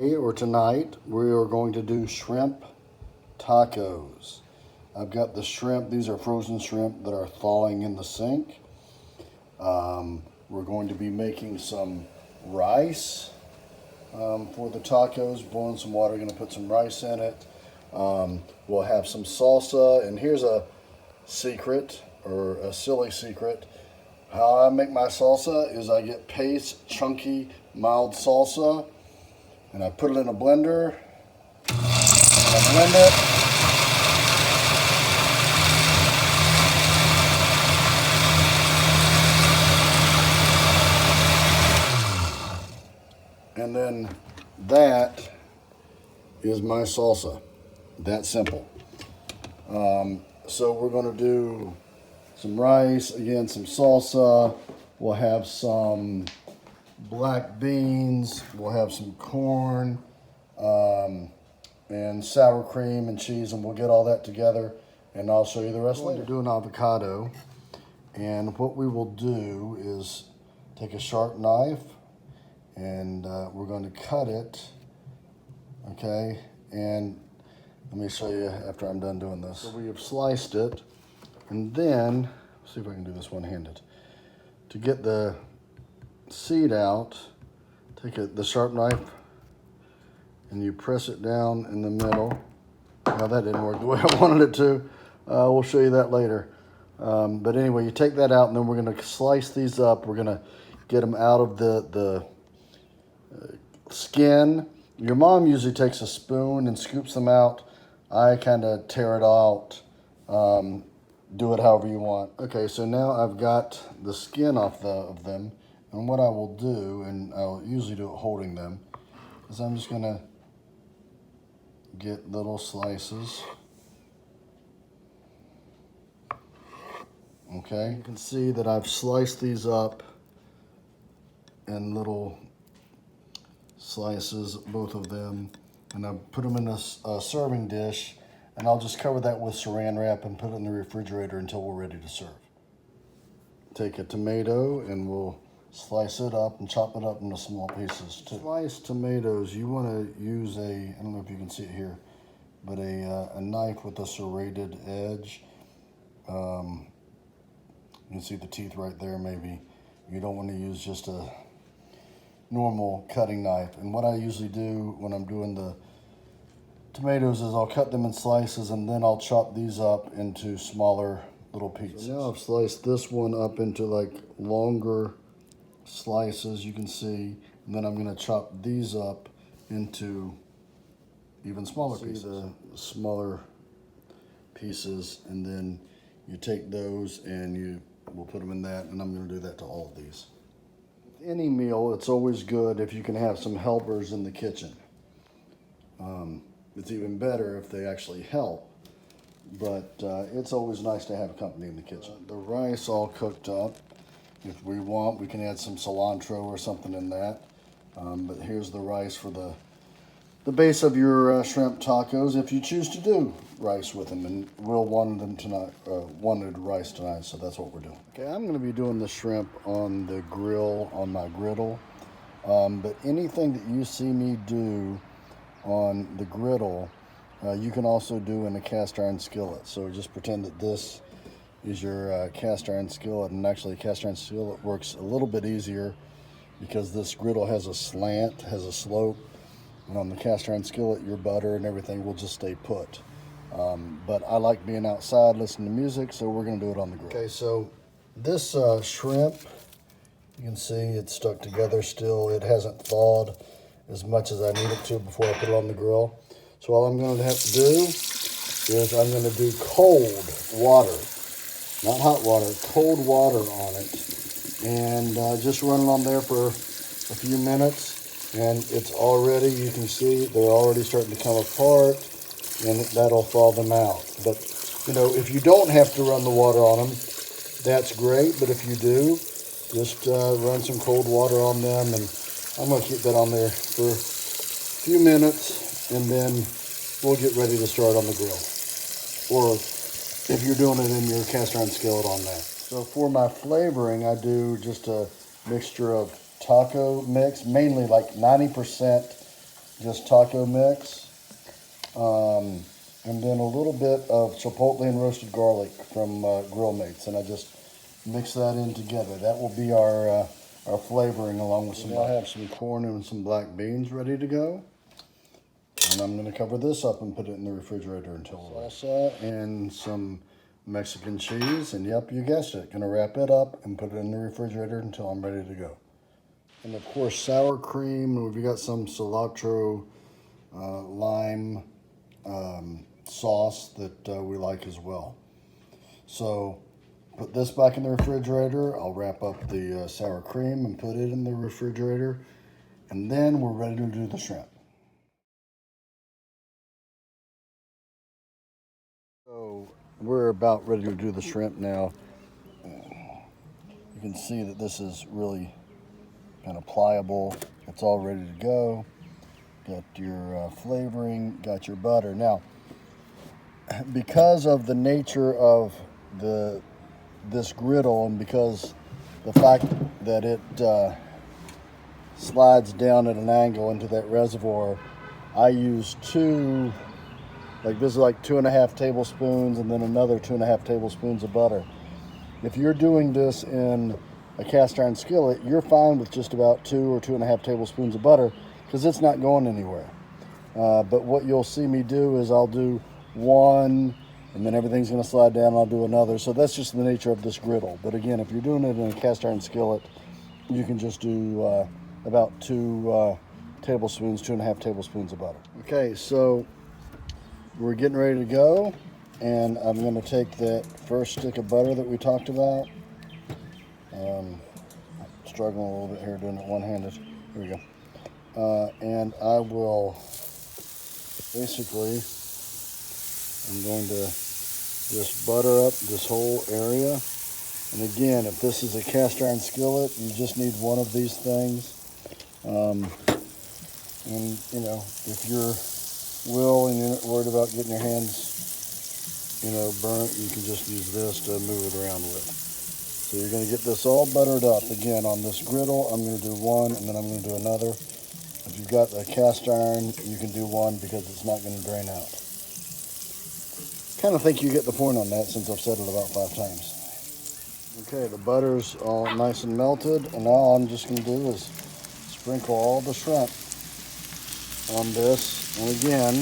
Or tonight, we are going to do shrimp tacos. I've got the shrimp. These are frozen shrimp that are thawing in the sink. We're going to be making some rice for the tacos, boiling some water, going to put some rice in it. We'll have some salsa, and here's a secret, or a silly secret. How I make my salsa is I get paste, chunky, mild salsa, and I put it in a blender, and I blend it. And then that is my salsa. That simple. So we're going to do some rice, again, some salsa. We'll have some black beans. We'll have some corn and sour cream and cheese, and we'll get all that together, and I'll show you the rest later. Do an avocado, and what we will do is take a sharp knife, and we're going to cut it, okay? And let me show you after I'm done doing this. So we have sliced it, and then, let's see if I can do this one-handed. To get the seed out, take the sharp knife, and you press it down in the middle. Now that didn't work the way I wanted it to. We'll show you that later. But anyway, you take that out, and then we're gonna slice these up. We're gonna get them out of the skin. Your mom usually takes a spoon and scoops them out. I kind of tear it out. Do it however you want. Okay, so now I've got the skin off of them, and what I will do, and I'll usually do it holding them, is I'm just gonna get little slices. Okay, you can see that I've sliced these up in little slices, both of them, and I put them in a serving dish, and I'll just cover that with saran wrap and put it in the refrigerator until we're ready to serve. Take a tomato and we'll slice it up and chop it up into small pieces too. Sliced tomatoes, you want to use I don't know if you can see it here, but a knife with a serrated edge. You can see the teeth right there maybe. You don't want to use just a normal cutting knife. And what I usually do when I'm doing the tomatoes is I'll cut them in slices, and then I'll chop these up into smaller little pieces. So now I've sliced this one up into like longer slices, you can see, and then I'm going to chop these up into even smaller pieces. The smaller pieces, and then you take those and we'll put them in that, and I'm going to do that to all of these. Any meal, it's always good if you can have some helpers in the kitchen. It's even better if they actually help, but it's always nice to have company in the kitchen. The rice all cooked up. If we want, we can add some cilantro or something in that. But here's the rice for the base of your shrimp tacos, if you choose to do rice with them. And Will wanted rice tonight, so that's what we're doing. Okay, I'm going to be doing the shrimp on the grill, on my griddle. But anything that you see me do on the griddle, you can also do in a cast iron skillet. So just pretend that this is your cast iron skillet, and actually a cast iron skillet works a little bit easier because this griddle has a slant, has a slope, and on the cast iron skillet your butter and everything will just stay put. But I like being outside listening to music, so we're going to do it on the grill. Okay, so this shrimp, you can see it's stuck together still. It hasn't thawed as much as I need it to before I put it on the grill. So all I'm going to have to do is I'm going to do cold water, not hot water, cold water on it, and just run it on there for a few minutes, and it's already, you can see, they're already starting to come apart, and that'll thaw them out. But, you know, if you don't have to run the water on them, that's great, but if you do, just run some cold water on them, and I'm going to keep that on there for a few minutes, and then we'll get ready to start on the grill. Or if you're doing it in your cast iron skillet on that. So for my flavoring, I do just a mixture of taco mix, mainly like 90% just taco mix, and then a little bit of chipotle and roasted garlic from Grill Mates, and I just mix that in together. That will be our flavoring along with some. I have some corn and some black beans ready to go, and I'm going to cover this up and put it in the refrigerator until salsa and some Mexican cheese, and yep, you guessed it. Going to wrap it up and put it in the refrigerator until I'm ready to go. And of course, sour cream. We've got some cilantro, lime sauce that we like as well. So put this back in the refrigerator. I'll wrap up the sour cream and put it in the refrigerator. And then we're ready to do the shrimp. So we're about ready to do the shrimp now. You can see that this is really kind of pliable. It's all ready to go. Got your flavoring, got your butter. Now, because of the nature of this griddle and because the fact that it slides down at an angle into that reservoir, I use two, like this is like 2.5 tablespoons and then another 2.5 tablespoons of butter. If you're doing this in a cast iron skillet, you're fine with just about 2 or 2.5 tablespoons of butter because it's not going anywhere. But what you'll see me do is I'll do one and then everything's going to slide down and I'll do another. So that's just the nature of this griddle. But again, if you're doing it in a cast iron skillet, you can just do about 2 tablespoons, 2.5 tablespoons of butter. Okay, so we're getting ready to go. And I'm going to take that first stick of butter that we talked about. Struggling a little bit here doing it one-handed. Here we go. And I will basically, I'm going to just butter up this whole area. And again, if this is a cast iron skillet, you just need one of these things. And you know, if you're Will and you're not worried about getting your hands burnt, you can just use this to move it around with. So you're going to get this all buttered up. Again, on this griddle, I'm going to do one, and then I'm going to do another. If you've got a cast iron, you can do one because it's not going to drain out. Kind of think you get the point on that since I've said it about 5 times. Okay, the butter's all nice and melted, and now all I'm just going to do is sprinkle all the shrimp on this. And again,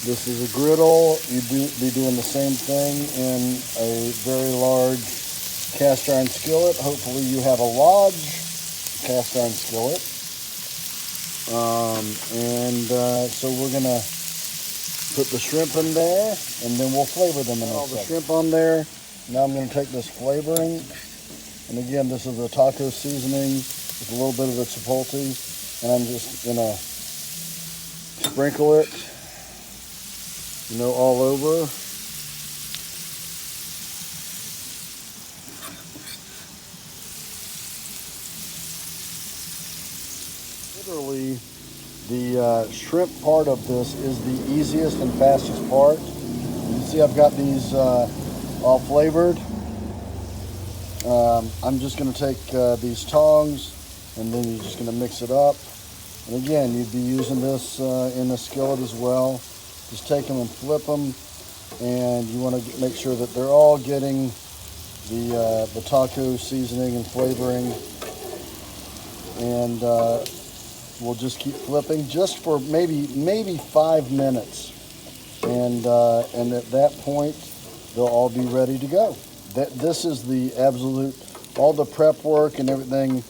this is a griddle. You'd be doing the same thing in a very large cast iron skillet. Hopefully you have a large cast iron skillet. So we're going to put the shrimp in there, and then we'll flavor them in all the shrimp on there. Now I'm going to take this flavoring. And again, this is the taco seasoning with a little bit of the chipotle. And I'm just going to sprinkle it all over. Literally, the shrimp part of this is the easiest and fastest part. You see I've got these all flavored. I'm just going to take these tongs and then you're just going to mix it up. And again, you'd be using this in a skillet as well. Just take them and flip them, and you want to make sure that they're all getting the taco seasoning and flavoring. And we'll just keep flipping just for maybe 5 minutes, and at that point they'll all be ready to go. This is the absolute, all the prep work and everything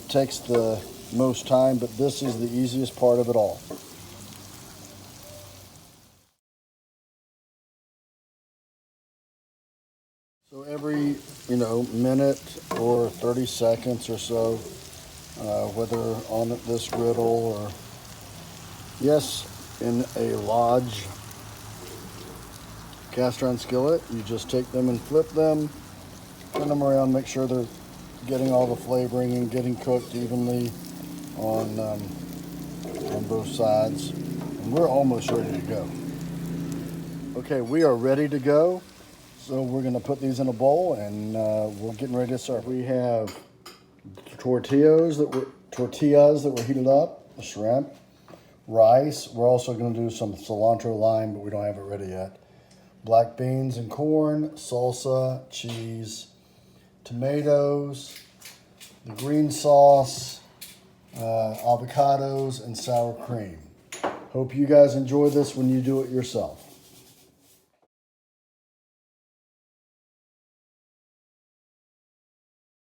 takes the most time, but this is the easiest part of it all. So every, minute or 30 seconds or so, whether on this griddle or, yes, in a large cast iron skillet, you just take them and flip them, turn them around, make sure they're getting all the flavoring and getting cooked evenly on both sides. And we're almost ready to go. Okay, we are ready to go. So we're going to put these in a bowl, and we're getting ready to serve. We have tortillas that were heated up. the shrimp, rice. We're also going to do some cilantro lime, but we don't have it ready yet. Black beans and corn, salsa, cheese, tomatoes, the green sauce, avocados, and sour cream. Hope you guys enjoy this when you do it yourself.